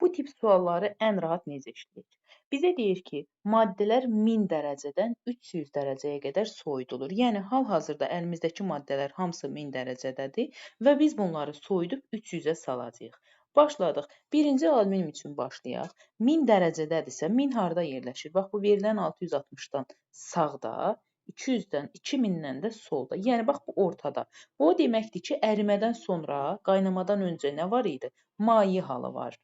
Bu tip sualları ən rahat necə işləyək? Bizə deyir ki, maddələr 1000 dərəcədən 300 dərəcəyə qədər soyudulur. Yəni hal-hazırda əlimizdəki maddələr hamısı 1000 dərəcədədir və biz bunları soyudub 300-ə salacağıq. Başladıq. Birinci alüminium üçün başlayaq. 1000 dərəcədədirsə, 1000 harda yerləşir? Bax, bu verilən 660-dan sağda, 200-dən, 2000-dən də solda. Yəni, bax, bu ortada. Bu o deməkdir ki, ərimədən sonra, qaynamadan öncə nə var idi? Maye halı var.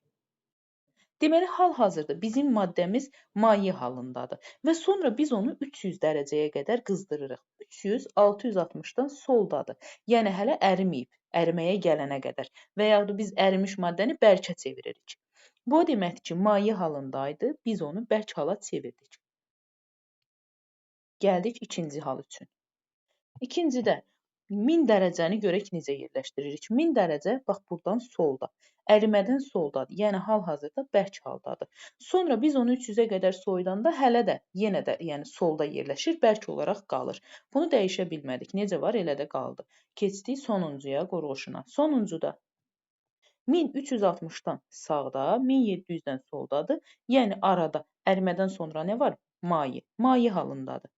Deməli, hal-hazırda bizim maddəmiz maye halındadır və sonra biz onu 300 dərəcəyə qədər qızdırırıq. 300 660-dan soldadır. Yəni hələ əriməyib, əriməyə gələnə qədər və yaxud da biz ərimiş maddəni bərkə çeviririk. Bu o deməkdir ki, maye halındaydı, biz onu bərk hala çevirdik. Gəldik ikinci hal üçün. İkincidə 1000 dərəcəni görək necə yerləşdiririk. 1000 dərəcə bax buradan solda. Ərimədən soldadır. Yəni hal-hazırda bərk haldadır. Sonra biz onu 300-ə qədər soyudanda hələ də yenə də yəni solda yerləşir, bərk olaraq qalır. Bunu dəyişə bilmədik. Necə var, elə də qaldı. Keçdik sonuncuya, quruluşuna. Sonuncuda 1360-dan sağda, 1700-dən soldadır. Yəni arada ərimədən sonra nə var? Maye. Maye halındadır.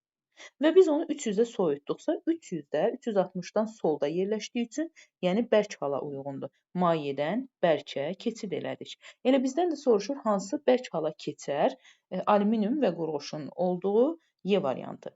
Və biz onu 300-də soyutduqsa, 300-də 360-dan solda yerləşdiyi üçün, yəni bərk hala uyğundur. Mayədən bərkə keçid elədik. Elə bizdən də soruşur, hansı bərk hala keçər? Alüminium və qurğuşun olduğu E variantı.